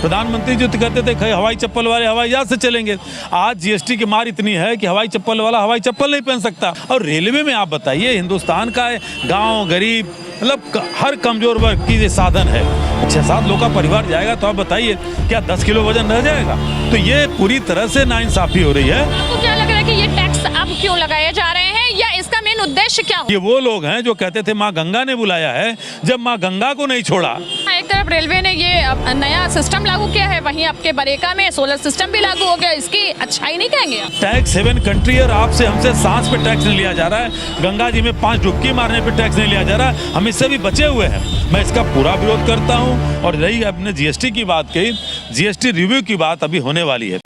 प्रधानमंत्री जो कहते थे हवाई चप्पल वाले हवाई जहाज से चलेंगे, आज जीएसटी की मार इतनी है कि हवाई चप्पल वाला हवाई चप्पल नहीं पहन सकता। और रेलवे में आप बताइए, हिंदुस्तान का गांव गरीब मतलब हर कमजोर वर्ग की ये साधन है। 6-7 लोग का परिवार जाएगा तो आप बताइए क्या 10 किलो वजन रह जाएगा? तो ये पूरी तरह से नाइंसाफी हो रही है। आपको क्या लग रहा है कि ये टैक्स अब क्यों लगाए जा रहे हैं या इसका मेन उद्देश्य क्या हो? ये वो लोग हैं जो कहते थे माँ गंगा ने बुलाया है, जब माँ गंगा को नहीं छोड़ा। एक तरफ रेलवे ने ये नया सिस्टम लागू किया है, वहीं आपके बरेका में सोलर सिस्टम भी लागू हो गया, इसकी अच्छाई नहीं कहेंगे? टैक्स हेवन कंट्री है और आपसे हमसे सांस पे टैक्स नहीं लिया जा रहा है, गंगा जी में 5 डुबकी मारने पे टैक्स नहीं लिया जा रहा है, हम इससे भी बचे हुए हैं। मैं इसका पूरा विरोध करता हूँ। और रही अपने जीएसटी की बात कही, जीएसटी रिव्यू की बात अभी होने वाली है।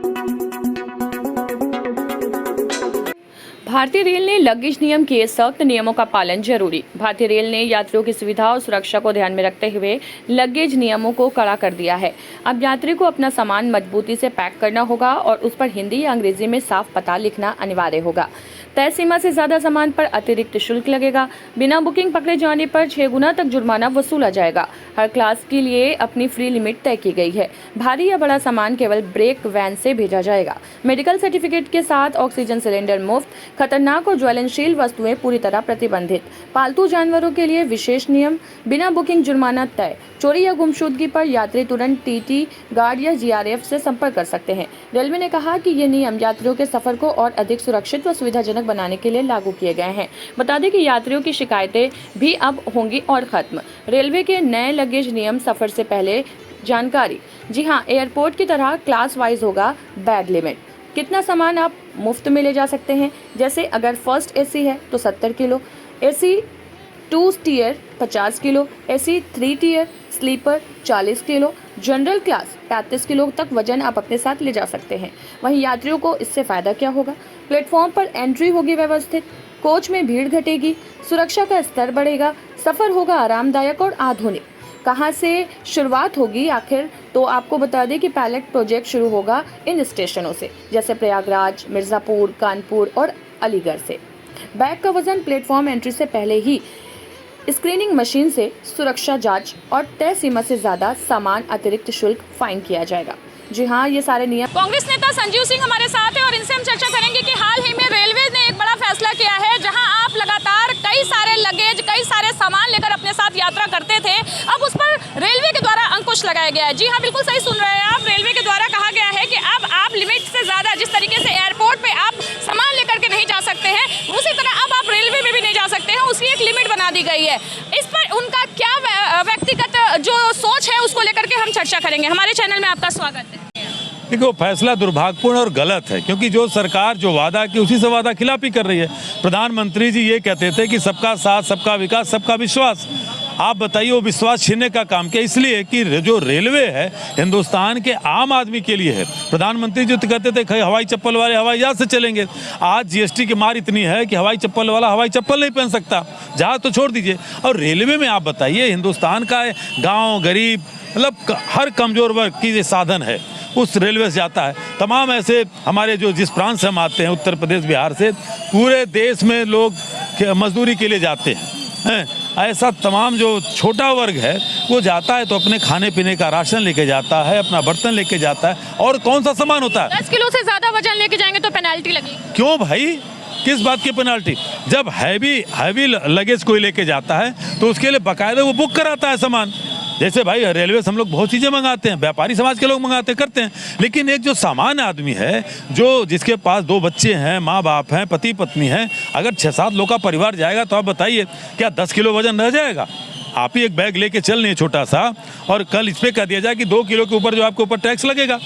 भारतीय रेल ने लगेज नियम के सख्त नियमों का पालन जरूरी। भारतीय रेल ने यात्रियों की सुविधा और सुरक्षा को ध्यान में रखते हुए लगेज नियमों को कड़ा कर दिया है। अब यात्री को अपना सामान मजबूती से पैक करना होगा और उस पर हिंदी या अंग्रेजी में साफ पता लिखना अनिवार्य होगा। तय सीमा से ज्यादा सामान पर अतिरिक्त शुल्क लगेगा। बिना बुकिंग पकड़े जाने पर 6 गुना तक जुर्माना वसूला जाएगा। हर क्लास के लिए अपनी फ्री लिमिट तय की गई है। भारी या बड़ा सामान केवल ब्रेक वैन से भेजा जाएगा। मेडिकल सर्टिफिकेट के साथ ऑक्सीजन सिलेंडर मुफ्त। खतरनाक और ज्वलनशील वस्तुएं पूरी तरह प्रतिबंधित। पालतू जानवरों के लिए विशेष नियम। बिना बुकिंग जुर्माना तय। चोरी या गुमशुदगी पर यात्री तुरंत टीटी, गार्ड या जीआरएफ से संपर्क कर सकते हैं। रेलवे ने कहा कि ये नियम यात्रियों के सफर को और अधिक सुरक्षित व सुविधाजनक बनाने के लिए लागू किए गए हैं। बता दें कि यात्रियों की शिकायतें भी अब होंगी और खत्म। रेलवे के नए लगेज नियम सफर से पहले जानकारी। जी हाँ, एयरपोर्ट की तरह क्लास वाइज होगा बैग लिमिट। कितना सामान आप मुफ्त में ले जा सकते हैं। जैसे अगर फर्स्ट एसी है तो 70 kilo, AC 2 tier 50 kilo, AC 3 tier sleeper 40 kilo, general class 35 kilo तक वजन आप अपने साथ ले जा सकते हैं। वहीं यात्रियों को इससे फायदा क्या होगा? प्लेटफॉर्म पर एंट्री होगी व्यवस्थित, कोच में भीड़ घटेगी, सुरक्षा का स्तर बढ़ेगा, सफर होगा आरामदायक और आधुनिक। कहाँ से शुरुआत होगी आखिर? तो आपको बता दें कि पायलट प्रोजेक्ट शुरू होगा इन स्टेशनों से, जैसे प्रयागराज, मिर्ज़ापुर, कानपुर और अलीगढ़ से। बैग का वजन प्लेटफॉर्म एंट्री से पहले ही स्क्रीनिंग मशीन से सुरक्षा जांच और तय सीमा से ज्यादा सामान अतिरिक्त शुल्क फाइन किया जाएगा। जी हाँ, ये सारे नियम। कांग्रेस नेता संजीव सिंह हमारे साथ है और इनसे हम चर्चा करेंगे कि हाल ही में रेलवे ने एक बड़ा फैसला किया है, जहां आप लगातार कई सारे लगेज, कई सारे सामान लेकर अपने साथ यात्रा करते थे, अब उस पर रेलवे के द्वारा अंकुश लगाया गया है। जी हाँ, बिल्कुल सही सुन रहे हैं आप। रेलवे के द्वारा कहा गया है कि अब आप लिमिट से ज्यादा, जिस तरीके से एयरपोर्ट पे आप सामान लेकर के नहीं जा सकते हैं, उसी तरह अब आप रेलवे में भी नहीं जा सकते हैं। उसकी एक लिमिट बना दी गई है। इस पर उनका क्या व्यक्तिगत जो सोच है उसको लेकर के हम चर्चा करेंगे। हमारे चैनल में आपका स्वागत है। देखो, फैसला दुर्भाग्यपूर्ण और गलत है, क्योंकि जो सरकार जो वादा की उसी से वादा खिलाफी कर रही है। प्रधानमंत्री जी ये कहते थे कि सबका साथ, सबका विकास, सबका विश्वास। आप बताइए, वो विश्वास छीनने का काम किया, इसलिए कि जो रेलवे है हिंदुस्तान के आम आदमी के लिए है। प्रधानमंत्री जो कहते थे हवाई चप्पल वाले हवाई जहाज से चलेंगे, आज जीएसटी की मार इतनी है कि हवाई चप्पल वाला हवाई चप्पल नहीं पहन सकता, जहाज तो छोड़ दीजिए। और रेलवे में आप बताइए, हिंदुस्तान का गाँव गरीब मतलब हर कमजोर वर्ग की ये साधन है, उस रेलवे से जाता है। तमाम ऐसे हमारे जो जिस प्रांत से हम आते हैं, उत्तर प्रदेश, बिहार से, पूरे देश में लोग मजदूरी के लिए जाते हैं। ऐसा तमाम जो छोटा वर्ग है वो जाता है तो अपने खाने पीने का राशन लेके जाता है, अपना बर्तन लेके जाता है, और कौन सा सामान होता है? 10 किलो से ज्यादा वजन लेके जाएंगे तो पेनल्टी लगेगी। क्यों भाई, किस बात की पेनल्टी? जब हैवी लगेज कोई लेके जाता है तो उसके लिए बाकायदा वो बुक कराता है सामान। जैसे भाई रेलवे से हम लोग बहुत चीज़ें मंगाते हैं, व्यापारी समाज के लोग मंगाते करते हैं, लेकिन एक जो सामान्य आदमी है, जो जिसके पास 2 बच्चे हैं, माँ बाप हैं, पति पत्नी हैं, अगर 6-7 लोग का परिवार जाएगा तो आप बताइए क्या 10 किलो वजन रह जाएगा? आप ही एक बैग लेके चल नहीं छोटा सा, और कल इस पर कह दिया जाए कि 2 किलो के ऊपर जो आपके ऊपर टैक्स लगेगा,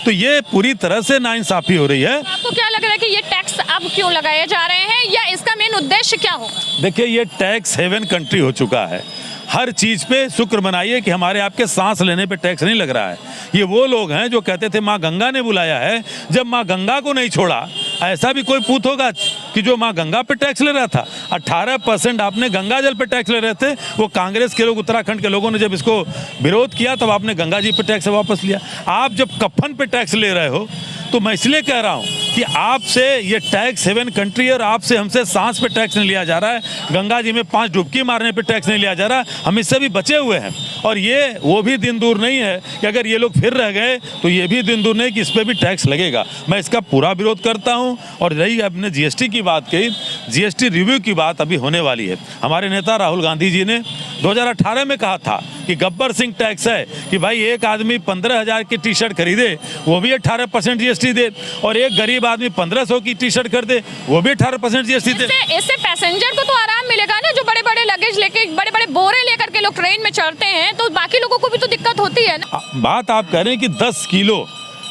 तो ये पूरी तरह से नाइंसाफी हो रही है। आपको क्या लग रहा है कि ये टैक्स अब क्यों लगाए जा रहे हैं या इसका मेन उद्देश्य क्या होगा? देखिए, ये टैक्स हेवन कंट्री हो चुका है। हर चीज़ पे शुक्र मनाइए कि हमारे आपके सांस लेने पे टैक्स नहीं लग रहा है। ये वो लोग हैं जो कहते थे माँ गंगा ने बुलाया है, जब माँ गंगा को नहीं छोड़ा। ऐसा भी कोई पूत होगा कि जो माँ गंगा पे टैक्स ले रहा था? 18% आपने गंगा जल पे टैक्स ले रहे थे। वो कांग्रेस के लोग, उत्तराखंड के लोगों ने जब इसको विरोध किया तब आपने गंगा जी पे टैक्स वापस लिया। आप जब कफन पे टैक्स ले रहे हो तो मैं इसलिए कह रहा हूँ कि आपसे ये टैक्स हेवन कंट्री और आपसे हमसे सांस पे टैक्स नहीं लिया जा रहा है, गंगा जी में 5 डुबकी मारने पे टैक्स नहीं लिया जा रहा, हम इससे भी बचे हुए हैं। और ये वो भी दिन दूर नहीं है कि अगर ये लोग फिर रह गए तो ये भी दिन दूर नहीं कि इस पर भी टैक्स लगेगा। मैं इसका पूरा विरोध करता हूँ। और रही आपने जीएसटी की बात कही, जीएसटी रिव्यू की बात अभी होने वाली है। हमारे नेता राहुल गांधी जी ने 2018 में कहा था कि गब्बर सिंह टैक्स है कि भाई एक आदमी 15,000 की टी शर्ट खरीदे वो भी 18% जीएसटी दे, और एक गरीब आदमी 1500 की टी शर्ट खरीदे वो भी 18% जीएसटी दे। इससे पैसेंजर को तो आराम मिलेगा ना, जो बड़े बड़े लगेज लेके बड़े बड़े बोरे लेकर के लोग ट्रेन में चढ़ते हैं, तो बाकी लोगों को भी तो दिक्कत होती है ना। बात आप कह रहे हैं कि 10 किलो,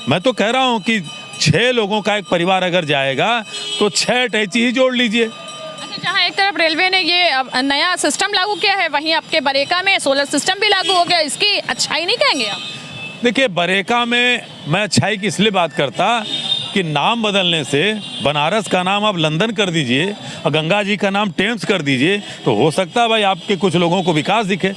मैं तो कह रहा हूँ कि 6 लोगों का एक परिवार अगर जाएगा तो 6 अटैची ही जोड़ लीजिए। जहाँ एक तरफ रेलवे ने ये नया सिस्टम लागू किया है, वहीं आपके बरेका में सोलर सिस्टम भी लागू हो गया, इसकी अच्छाई नहीं कहेंगे आप? देखिए, बरेका में मैं अच्छाई की इसलिए बात करता कि नाम बदलने से बनारस का नाम आप लंदन कर दीजिए और गंगा जी का नाम टेम्स कर दीजिए, तो हो सकता है भाई आपके कुछ लोगों को विकास दिखे।